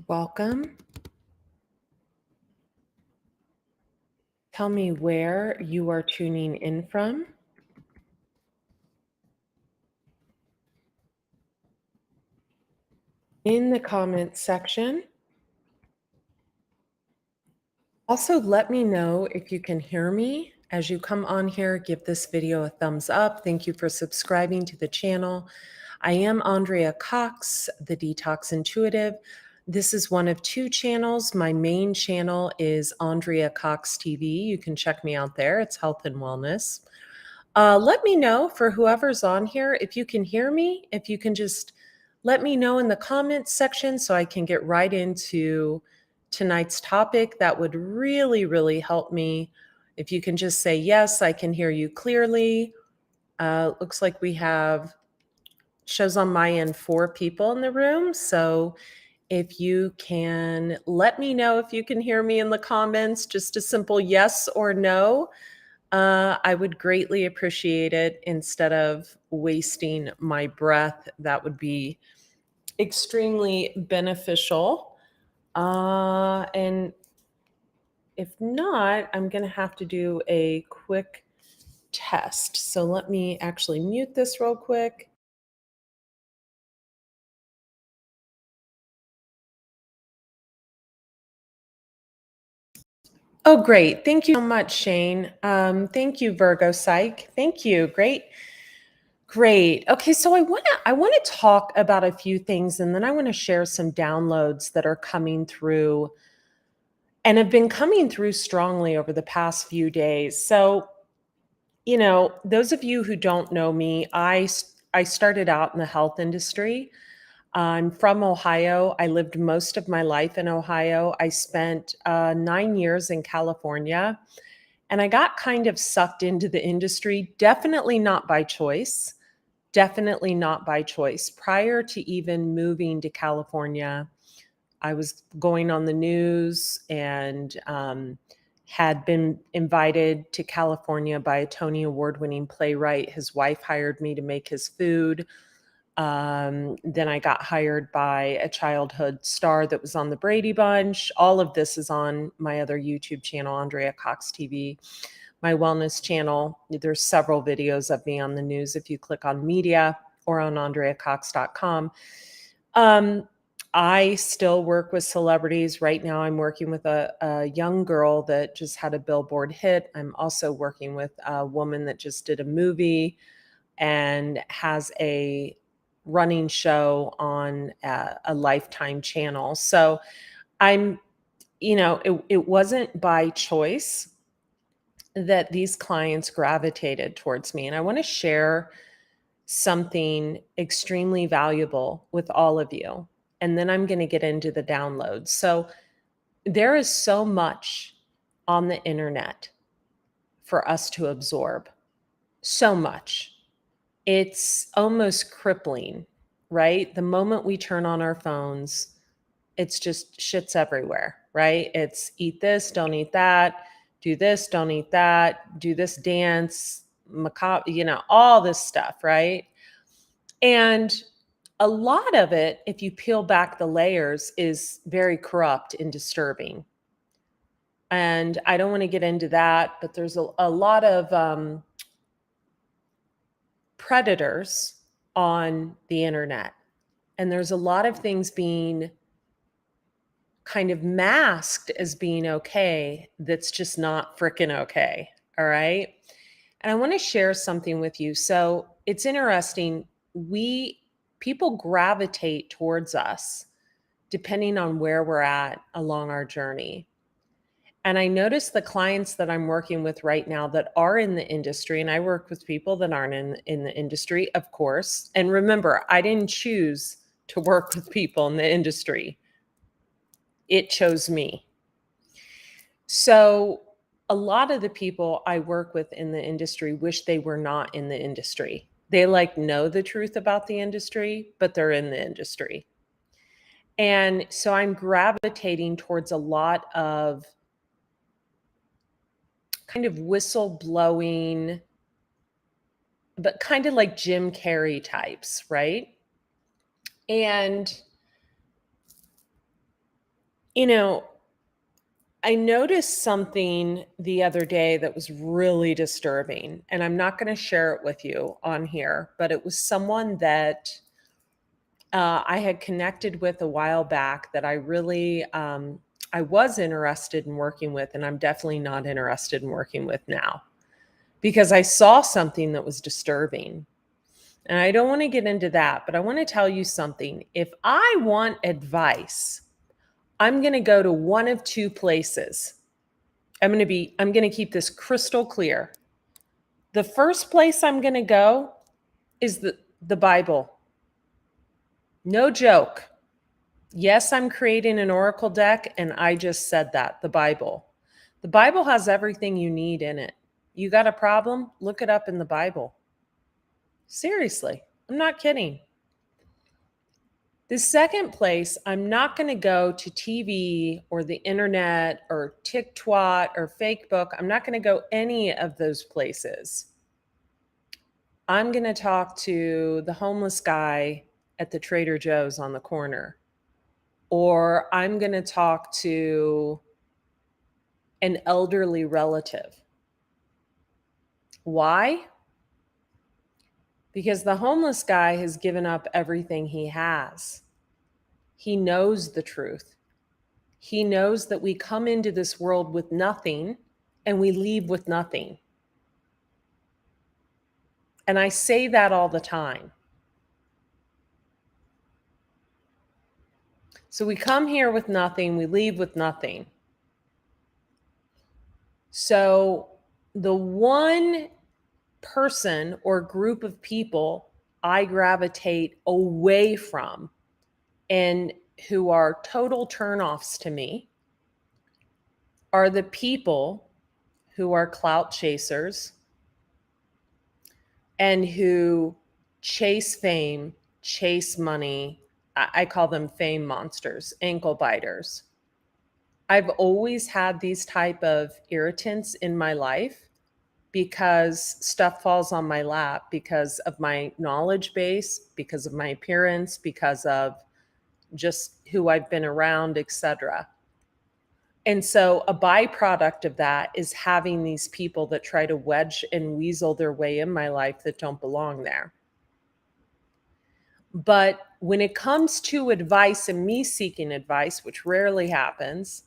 Welcome. Tell me where you are tuning in from. In the comments section. Also, let me know if you can hear me. As you come on here, give this video a thumbs up. Thank you for subscribing to the channel. I am Andrea Cox, the Detox Intuitive. This is one of two channels. My main channel is Andrea Cox TV. You can check me out there. It's health and wellness. Let me know for whoever's on here if you can hear me, if you can just let me know in the comments section so I can get right into tonight's topic. That would really, really help me. If you can just say, yes, I can hear you clearly. Looks like we have, shows on my end, 4 people in the room. So if you can let me know if you can hear me in the comments, just a simple yes or no. I would greatly appreciate it instead of wasting my breath. That would be extremely beneficial. And if not, I'm going to have to do a quick test. So let me actually mute this real quick. Oh, great. Thank you so much, Shane. Thank you, Virgo Psych. Thank you. Great. Great. Okay, so I want to talk about a few things, and then I want to share some downloads that are coming through and have been coming through strongly over the past few days. So, those of you who don't know me, I started out in the health industry. I'm from Ohio. I lived most of my life in Ohio. I spent 9 years in California, and I got kind of sucked into the industry, definitely not by choice. Definitely not by choice. Prior to even moving to California, I was going on the news and had been invited to California by a Tony Award winning playwright. His wife hired me to make his food. Then I got hired by a childhood star that was on the Brady Bunch. All of this is on my other YouTube channel, Andrea Cox TV, my wellness channel. There's several videos of me on the news if you click on media or on andreacox.com. I still work with celebrities. Right now, I'm working with a young girl that just had a Billboard hit. I'm also working with a woman that just did a movie and has a running show on a Lifetime channel. So I'm, it wasn't by choice that these clients gravitated towards me. And I want to share something extremely valuable with all of you. And then I'm going to get into the downloads. So there is so much on the internet for us to absorb. So much. It's almost crippling, right? The moment we turn on our phones, it's just shit's everywhere, right? It's eat this, don't eat that, do this, don't eat that, do this dance, macabre, all this stuff, right? And a lot of it, if you peel back the layers, is very corrupt and disturbing. And I don't want to get into that, but there's a lot of predators on the internet. And there's a lot of things being kind of masked as being okay that's just not freaking okay. All right. And I want to share something with you. So it's interesting. People gravitate towards us depending on where we're at along our journey. And I notice the clients that I'm working with right now that are in the industry, and I work with people that aren't in the industry, of course. And remember, I didn't choose to work with people in the industry. It chose me. So a lot of the people I work with in the industry wish they were not in the industry. They know the truth about the industry, but they're in the industry. And so I'm gravitating towards a lot of kind of whistleblowing, but kind of like Jim Carrey types, right? And You know, I noticed something the other day that was really disturbing, and I'm not going to share it with you on here, but it was someone that I had connected with a while back that I was interested in working with, and I'm definitely not interested in working with now because I saw something that was disturbing. And I don't want to get into that, but I want to tell you something. If I want advice, I'm going to go to one of two places. I'm going to keep this crystal clear. The first place I'm going to go is the Bible. No joke. Yes, I'm creating an oracle deck, and I just said that, the Bible. The Bible has everything you need in it. You got a problem? Look it up in the Bible. Seriously, I'm not kidding. The second place, I'm not going to go to TV or the internet or TikTok or Facebook. I'm not going to go any of those places. I'm going to talk to the homeless guy at the Trader Joe's on the corner, or I'm going to talk to an elderly relative. Why? Because the homeless guy has given up everything he has. He knows the truth. He knows that we come into this world with nothing and we leave with nothing. And I say that all the time. So we come here with nothing, we leave with nothing. So the one person or group of people I gravitate away from and who are total turnoffs to me are the people who are clout chasers and who chase fame, chase money. I call them fame monsters, ankle biters. I've always had these type of irritants in my life because stuff falls on my lap because of my knowledge base, because of my appearance, because of just who I've been around, etc. And so a byproduct of that is having these people that try to wedge and weasel their way in my life that don't belong there. But when it comes to advice and me seeking advice, which rarely happens,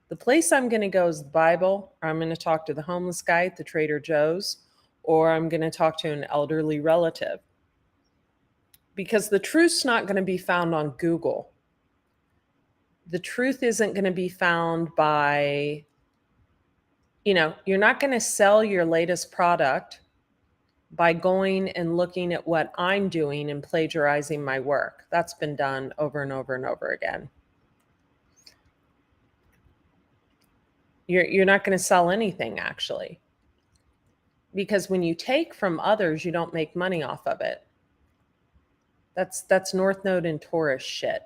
the place I'm going to go is the Bible, or I'm going to talk to the homeless guy at the Trader Joe's, or I'm going to talk to an elderly relative. Because the truth's not going to be found on Google. The truth isn't going to be found by, you're not going to sell your latest product by going and looking at what I'm doing and plagiarizing my work. That's been done over and over and over again. You're not going to sell anything, actually. Because when you take from others, you don't make money off of it. That's North Node and Taurus shit.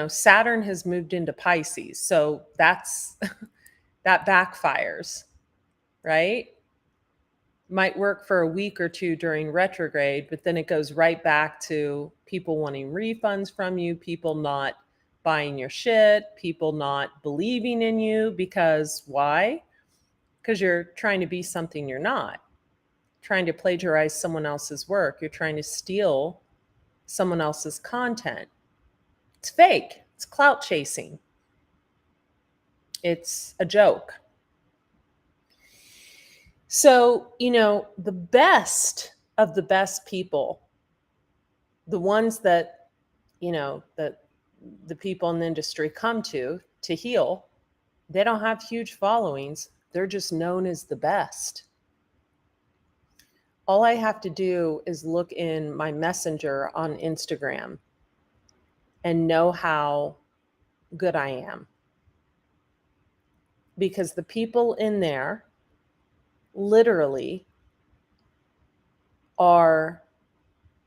Saturn has moved into Pisces, so that backfires, right? Might work for a week or two during retrograde, but then it goes right back to people wanting refunds from you, people not buying your shit, people not believing in you. Because why? Because you're trying to be something you're not. Trying to plagiarize someone else's work. You're trying to steal someone else's content. It's fake. It's clout chasing. It's a joke. So, the best of the best people, the ones that, that the people in the industry come to heal, they don't have huge followings. They're just known as the best. All I have to do is look in my messenger on Instagram and know how good I am. Because the people in there literally are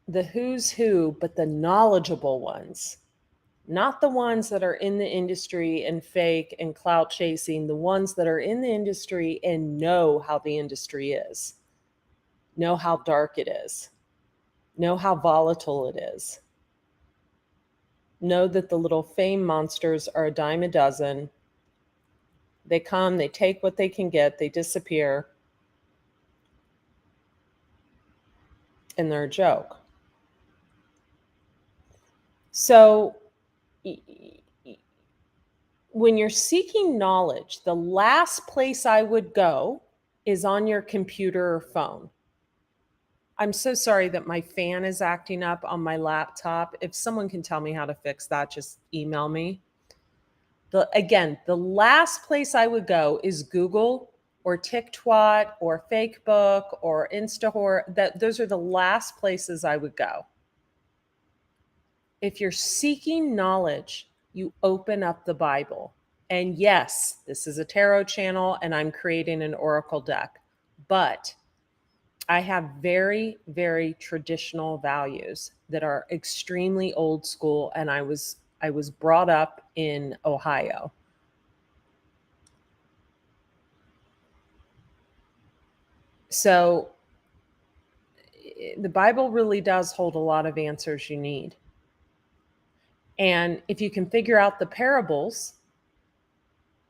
the who's who, but the knowledgeable ones, not the ones that are in the industry and fake and clout chasing, the ones that are in the industry and know how the industry is, know how dark it is, know how volatile it is. Know that the little fame monsters are a dime a dozen. They come, they take what they can get, they disappear, and they're a joke. So when you're seeking knowledge, the last place I would go is on your computer or phone. I'm so sorry that my fan is acting up on my laptop. If someone can tell me how to fix that, just email me. The last place I would go is Google or TikTok or Fakebook or Instahor. Those are the last places I would go. If you're seeking knowledge, you open up the Bible. And yes, this is a tarot channel and I'm creating an oracle deck, but I have very, very traditional values that are extremely old school. And I was brought up in Ohio. So the Bible really does hold a lot of answers you need. And if you can figure out the parables,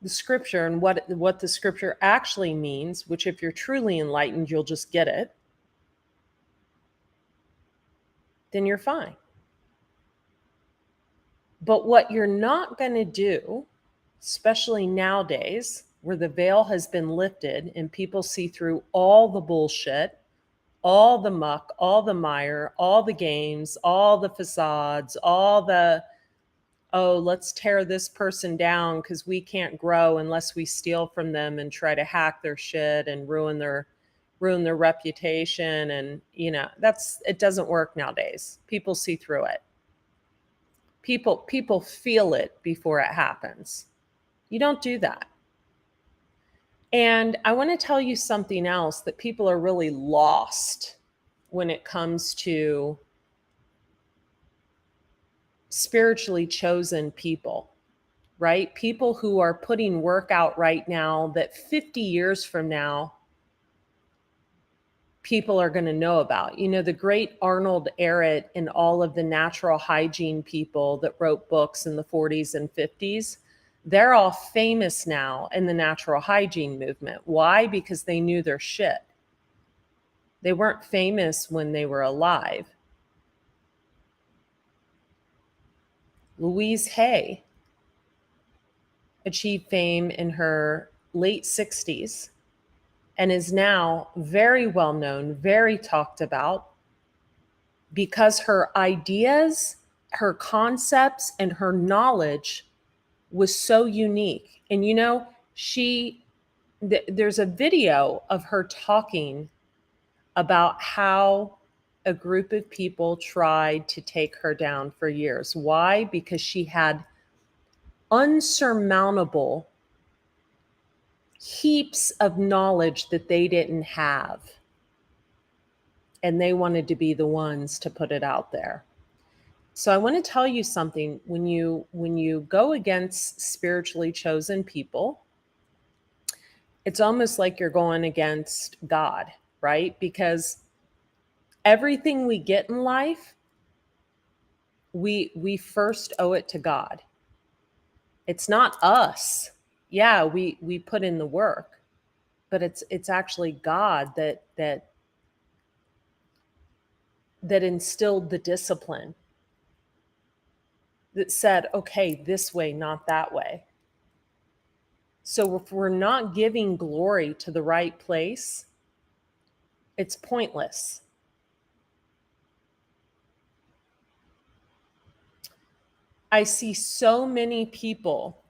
the scripture and what the scripture actually means, which if you're truly enlightened, you'll just get it, then you're fine. But what you're not going to do, especially nowadays, where the veil has been lifted and people see through all the bullshit, all the muck, all the mire, all the games, all the facades, all the, oh, let's tear this person down because we can't grow unless we steal from them and try to hack their shit and ruin their reputation. And, it doesn't work nowadays. People see through it. People feel it before it happens. You don't do that. And I want to tell you something else, that people are really lost when it comes to spiritually chosen people, right? People who are putting work out right now that 50 years from now, people are going to know about. The great Arnold Ehret and all of the natural hygiene people that wrote books in the 40s and 50s, they're all famous now in the natural hygiene movement. Why? Because they knew their shit. They weren't famous when they were alive. Louise Hay achieved fame in her late 60s and is now very well known, very talked about, because her ideas, her concepts, and her knowledge was so unique. And there's a video of her talking about how a group of people tried to take her down for years. Why? Because she had unsurmountable heaps of knowledge that they didn't have. And they wanted to be the ones to put it out there. So I want to tell you something. When you go against spiritually chosen people, it's almost like you're going against God, right? Because everything we get in life, we first owe it to God. It's not us. Yeah, we put in the work, but it's actually God that instilled the discipline, that said, okay, this way, not that way. So if we're not giving glory to the right place, it's pointless. I see so many people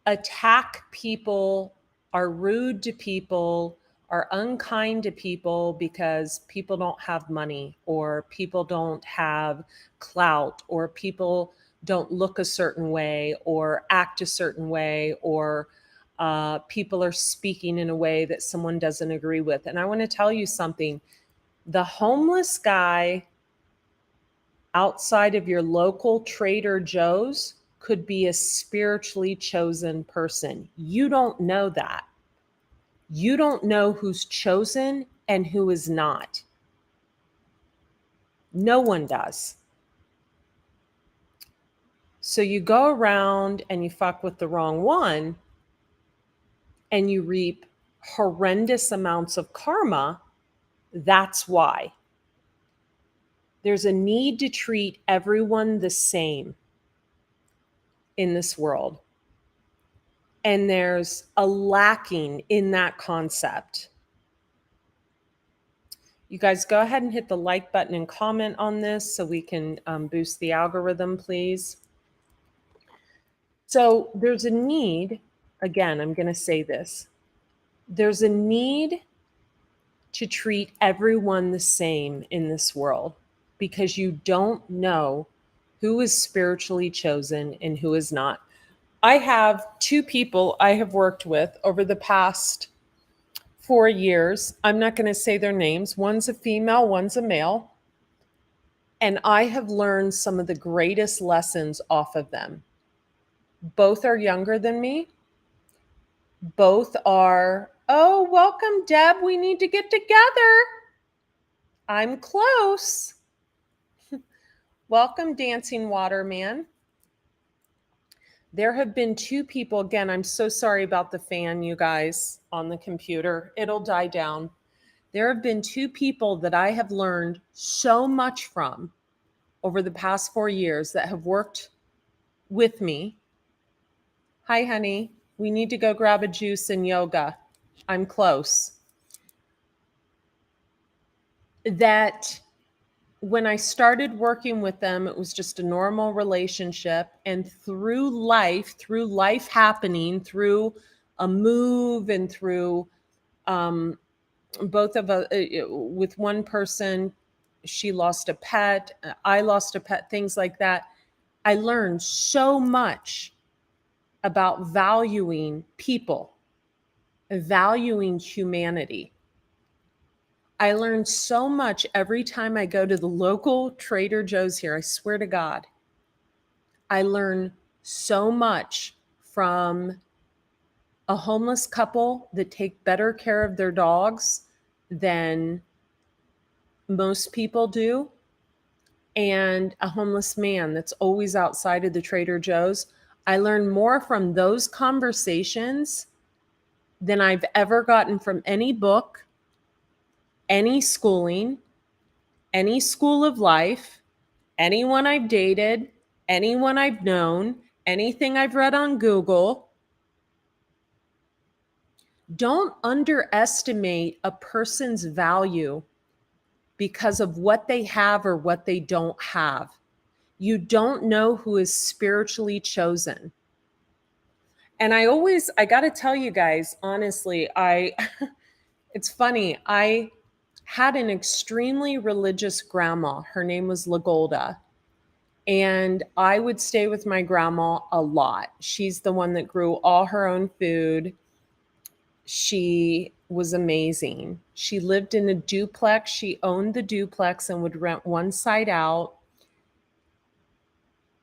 attack people, are rude to people, are unkind to people because people don't have money, or people don't have clout, or people don't look a certain way or act a certain way, or people are speaking in a way that someone doesn't agree with. And I want to tell you something. The homeless guy outside of your local Trader Joe's could be a spiritually chosen person. You don't know that. You don't know who's chosen and who is not. No one does. So you go around and you fuck with the wrong one and you reap horrendous amounts of karma. That's why. There's a need to treat everyone the same in this world. And there's a lacking in that concept. You guys go ahead and hit the like button and comment on this so we can boost the algorithm, please. So there's a need, again, I'm going to say this. There's a need to treat everyone the same in this world because you don't know who is spiritually chosen and who is not. I have two people I have worked with over the past 4 years. I'm not going to say their names. One's a female, one's a male. And I have learned some of the greatest lessons off of them. Both are younger than me. Both are, oh, welcome, Deb. We need to get together. I'm close. Welcome, Dancing Waterman. There have been two people, again, I'm so sorry about the fan, you guys, on the computer. It'll die down. There have been two people that I have learned so much from over the past 4 years that have worked with me. Hi, honey. We need to go grab a juice and yoga. I'm close. That when I started working with them, it was just a normal relationship. And through life happening, through a move and through both of us, with one person, she lost a pet, I lost a pet, things like that. I learned so much about valuing people, valuing humanity. I learned so much every time I go to the local Trader Joe's here. I swear to God, I learn so much from a homeless couple that take better care of their dogs than most people do, and a homeless man that's always outside of the Trader Joe's. I learned more from those conversations than I've ever gotten from any book, any schooling, any school of life, anyone I've dated, anyone I've known, anything I've read on Google. Don't underestimate a person's value because of what they have or what they don't have. You don't know who is spiritually chosen. And I got to tell you guys, honestly, it's funny. I had an extremely religious grandma. Her name was LaGolda. And I would stay with my grandma a lot. She's the one that grew all her own food. She was amazing. She lived in a duplex. She owned the duplex and would rent one side out.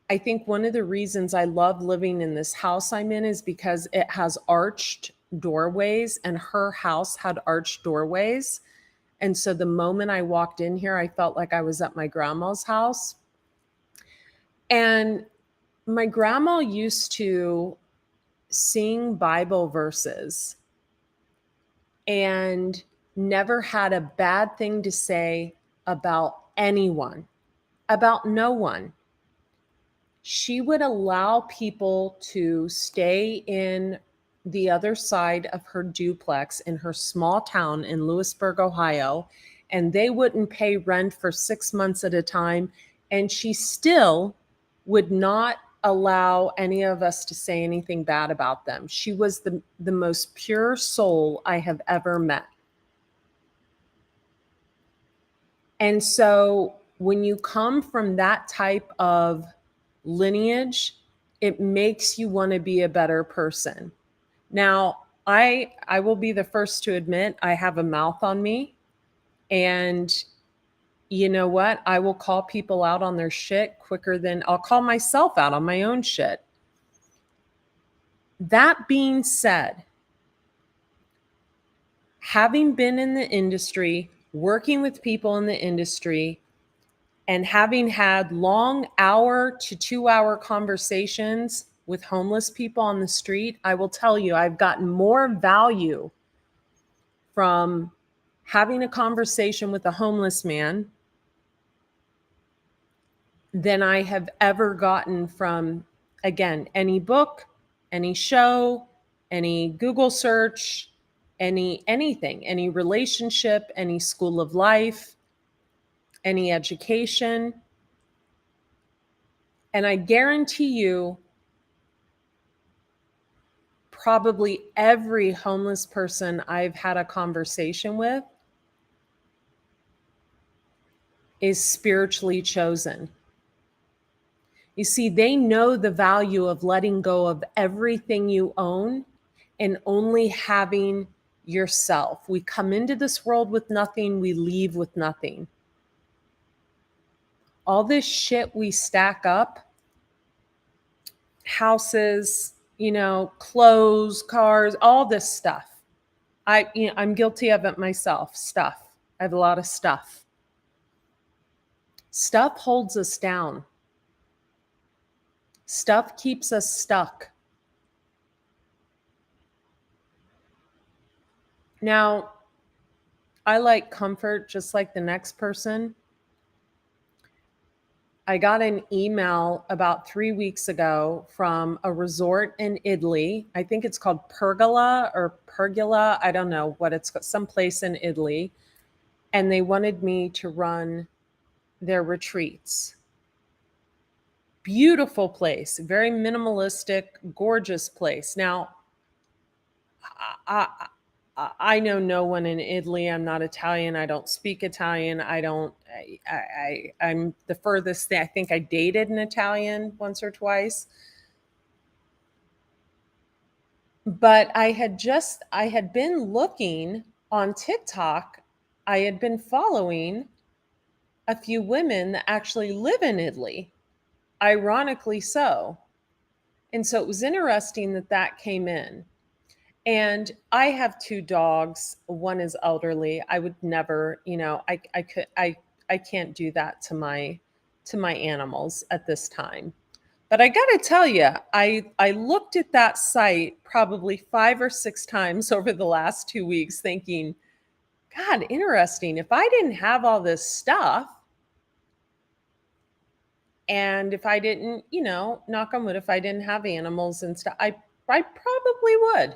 I think one of the reasons I love living in this house I'm in is because it has arched doorways, and her house had arched doorways. And so the moment I walked in here, I felt like I was at my grandma's house. And my grandma used to sing Bible verses and never had a bad thing to say about anyone, about no one. She would allow people to stay in the other side of her duplex in her small town in Lewisburg, Ohio, and they wouldn't pay rent for 6 months at a time. And she still would not allow any of us to say anything bad about them. She was the most pure soul I have ever met. And so when you come from that type of lineage, it makes you want to be a better person. Now, I will be the first to admit I have a mouth on me. And you know what? I will call people out on their shit quicker than I'll call myself out on my own shit. That being said, having been in the industry, working with people in the industry, And having had long hour to 2 hour conversations with homeless people on the street, I will tell you, I've gotten more value from having a conversation with a homeless man than I have ever gotten from, again, any book, any show, any Google search, anything, any relationship, any school of life, any education. And I guarantee you, probably every homeless person I've had a conversation with is spiritually chosen. You see, they know the value of letting go of everything you own and only having yourself. We come into this world with nothing, we leave with nothing. All this shit we stack up, houses, clothes, cars, all this stuff. I'm guilty of it myself. Stuff. I have a lot of stuff. Stuff holds us down. Stuff keeps us stuck. Now, I like comfort just like the next person. I got an email about 3 weeks ago from a resort in Italy. I think it's called Pergola or Pergola. I don't know what it's called, someplace in Italy. And they wanted me to run their retreats. Beautiful place, very minimalistic, gorgeous place. Now, I know no one in Italy. I'm not Italian. I don't speak Italian. I'm the furthest thing. I think I dated an Italian once or twice. But I had been looking on TikTok. I had been following a few women that actually live in Italy, ironically so. And so it was interesting that came in. And I have 2 dogs. One is elderly. I would never, I can't do that to my animals at this time. But I got to tell you, I looked at that site probably 5 or 6 times over the last 2 weeks thinking, God, interesting. If I didn't have all this stuff, and if I didn't, knock on wood, if I didn't have animals and stuff, I probably would.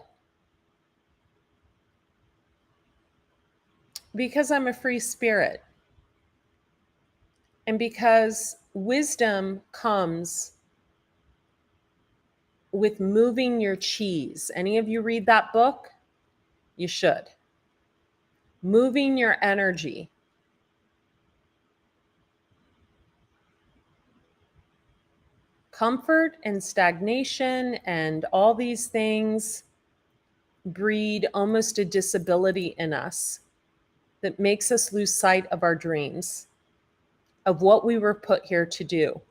Because I'm a free spirit. And because wisdom comes with moving your cheese. Any of you read that book? You should. Moving your energy. Comfort and stagnation and all these things breed almost a disability in us that makes us lose sight of our dreams, of what we were put here to do.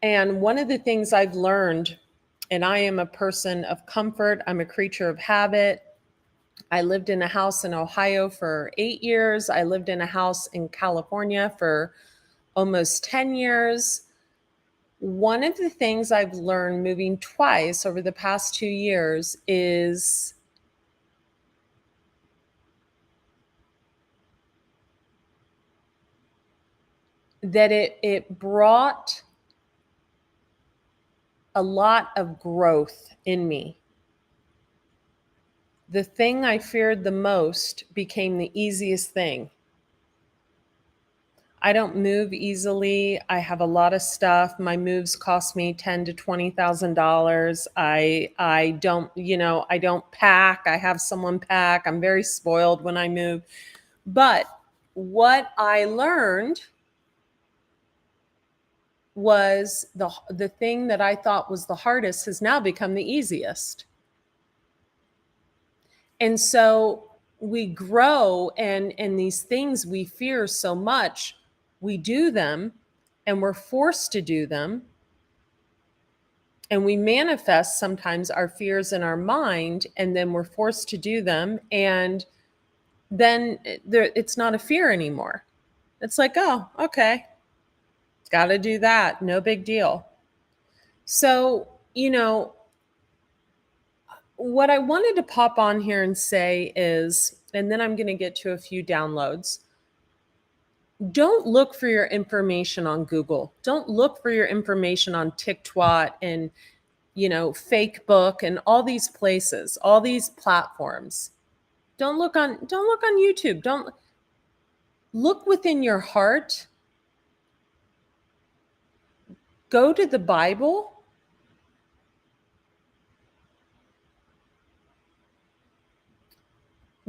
And one of the things I've learned, and I am a person of comfort, I'm a creature of habit. I lived in a house in Ohio for 8 years. I lived in a house in California for almost 10 years. One of the things I've learned moving twice over the past 2 years is that it brought a lot of growth in me. The thing I feared the most became the easiest thing. I don't move easily. I have a lot of stuff. My moves cost me $10,000 to $20,000. I don't, I don't pack. I have someone pack. I'm very spoiled when I move. But what I learned was the thing that I thought was the hardest has now become the easiest. And so we grow, and these things we fear so much, we do them, and we're forced to do them. And we manifest sometimes our fears in our mind, and then we're forced to do them. And then it's not a fear anymore. It's like, oh, okay, got to do that. No big deal. So, what I wanted to pop on here and say is, and then I'm going to get to a few downloads. Don't look for your information on Google. Don't look for your information on TikTok and, Fake Book and all these places, all these platforms. Don't look on YouTube. Don't look within your heart. Go to the Bible.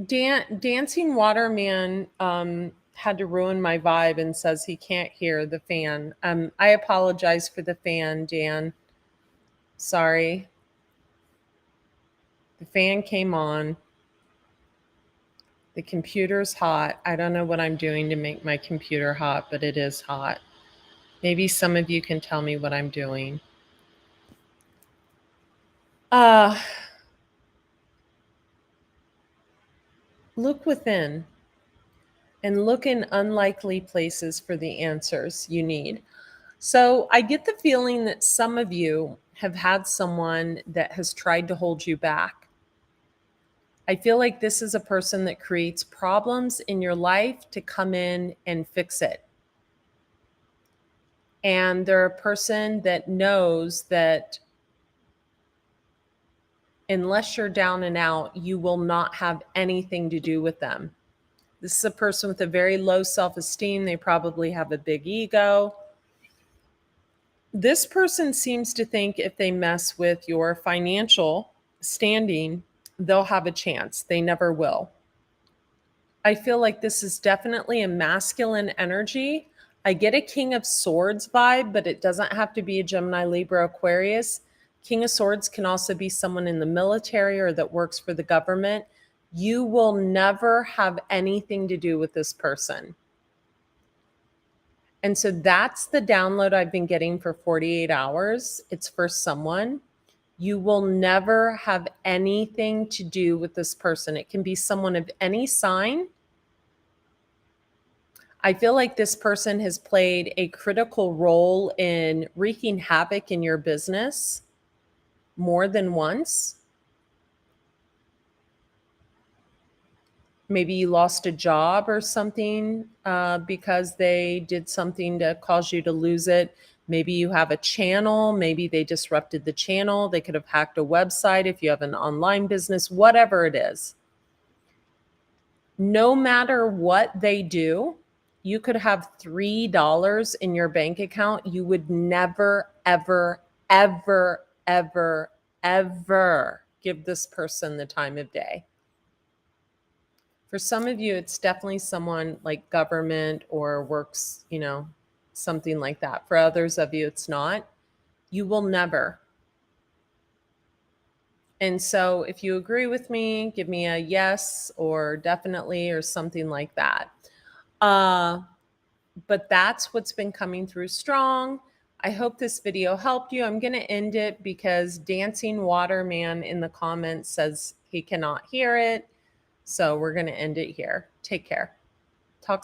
Dancing Waterman had to ruin my vibe and says he can't hear the fan. I apologize for the fan, Dan. Sorry. The fan came on. The computer's hot. I don't know what I'm doing to make my computer hot, but it is hot. Maybe some of you can tell me what I'm doing. Look within and look in unlikely places for the answers you need. So I get the feeling that some of you have had someone that has tried to hold you back. I feel like this is a person that creates problems in your life to come in and fix it. And they're a person that knows that unless you're down and out, you will not have anything to do with them. This is a person with a very low self-esteem. They probably have a big ego. This person seems to think if they mess with your financial standing, they'll have a chance. They never will. I feel like this is definitely a masculine energy. I get a King of Swords vibe, but it doesn't have to be a Gemini, Libra, Aquarius. King of Swords can also be someone in the military or that works for the government. You will never have anything to do with this person. And so that's the download I've been getting for 48 hours. It's for someone. You will never have anything to do with this person. It can be someone of any sign. I feel like this person has played a critical role in wreaking havoc in your business more than once. Maybe you lost a job or something because they did something to cause you to lose it. Maybe you have a channel. Maybe they disrupted the channel. They could have hacked a website if you have an online business, whatever it is. No matter what they do, you could have $3 in your bank account. You would never, ever, ever, ever, ever give this person the time of day. For some of you, it's definitely someone like government or works, something like that. For others of you, it's not. You will never. And so if you agree with me, give me a yes or definitely or something like that. But that's what's been coming through strong. I hope this video helped you. I'm going to end it because Dancing Waterman in the comments says he cannot hear it. So we're going to end it here. Take care. Talk soon.